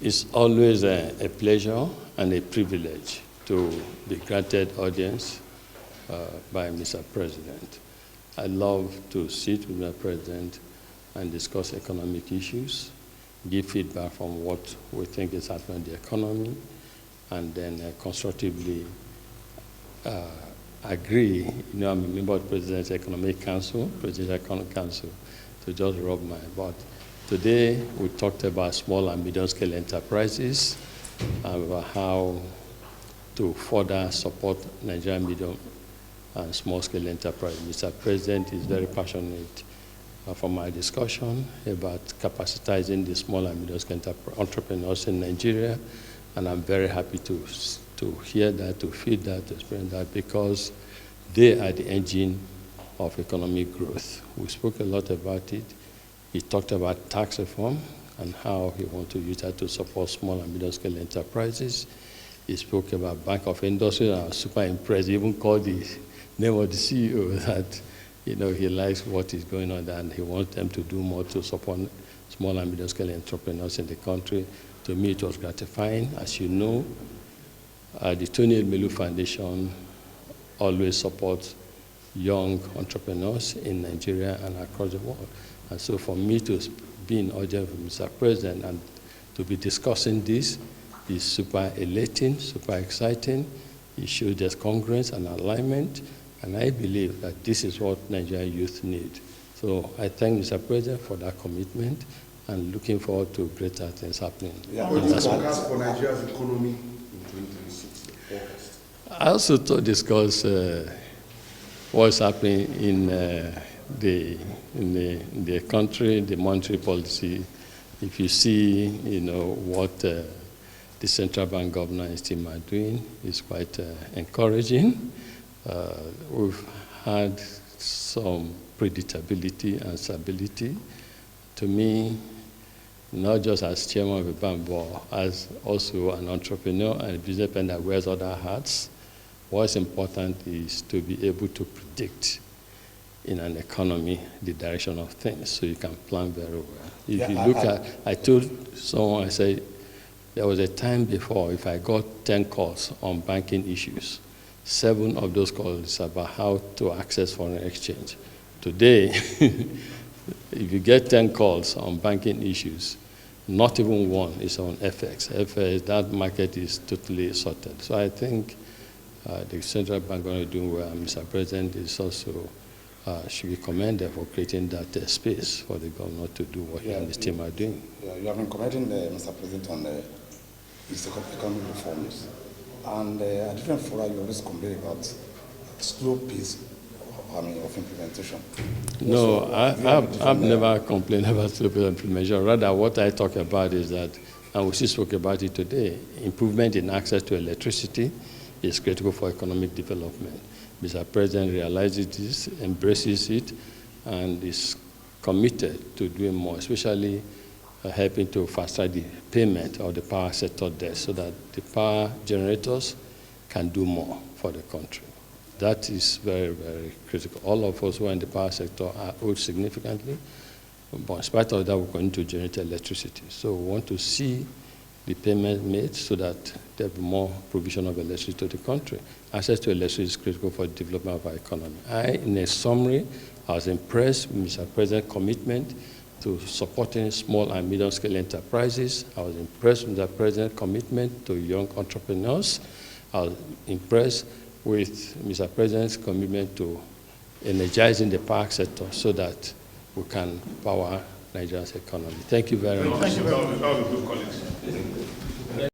It's always a pleasure and a privilege to be granted audience by Mr. President. I love to sit with Mr. President and discuss economic issues, give feedback from what we think is happening in the economy, and then constructively agree. I'm a member of the President's Economic Council, to just rub my butt. Today, we talked about small and medium-scale enterprises, about how to further support Nigerian medium and small-scale enterprise. Mr. President is very passionate from my discussion about capacitizing the small and medium-scale entrepreneurs in Nigeria, and I'm very happy to hear that, to feel that, to experience that, because they are the engine of economic growth. We spoke a lot about it. He talked about tax reform and how he wants to use that to support small and medium-scale enterprises. He spoke about Bank of Industry, and I was super impressed. He even called the name of the CEO that, he likes what is going on and he wants them to do more to support small and medium-scale entrepreneurs in the country. To me, it was gratifying. As you know, the Elumelu Foundation always supports young entrepreneurs in Nigeria and across the world. And so for me to be in audience with Mr. President and to be discussing this is super elating, super exciting. It shows there's congruence and alignment, and I believe that this is what Nigerian youth need. So I thank Mr. President for that commitment and looking forward to greater things happening. Yeah, what is the forecast for Nigeria's economy in 2026? I also discuss what's happening in the country, the monetary policy. If you see, what the central bank governor and his team are doing, is quite encouraging. We've had some predictability and stability. To me, not just as chairman of a bank, but as also an entrepreneur and a businessman that wears other hats, what's important is to be able to predict in an economy the direction of things, so you can plan very well. If you look at, I told someone, I said, there was a time before, if I got 10 calls on banking issues, 7 of those calls about how to access foreign exchange. Today, if you get 10 calls on banking issues, not even one is on FX. FX, that market is totally sorted. So I think the central bank is doing well. Mr. President is also should be commended for creating that space for the governor to do what he and his team are doing. Yeah, you have been commenting, Mr. President, on his economic reforms. And at different fora, you always complain about slow pace of implementation. No, I've never complained about slow pace of implementation. Rather, what I talk about is that, and we still spoke about it today, improvement in access to electricity is critical for economic development. Mr. President realizes this, embraces it, and is committed to doing more, especially helping to fast-track the payment of the power sector debt so that the power generators can do more for the country. That is very, very critical. All of us who are in the power sector are owed significantly, but in spite of that, we're going to generate electricity. So we want to see the payment made so that there will be more provision of electricity to the country. Access to electricity is critical for the development of our economy. In a summary, I was impressed with Mr. President's commitment to supporting small and medium-scale enterprises. I was impressed with Mr. President's commitment to young entrepreneurs. I was impressed with Mr. President's commitment to energizing the power sector so that we can power Nigeria's economy. Thank you very much. Thank you very much.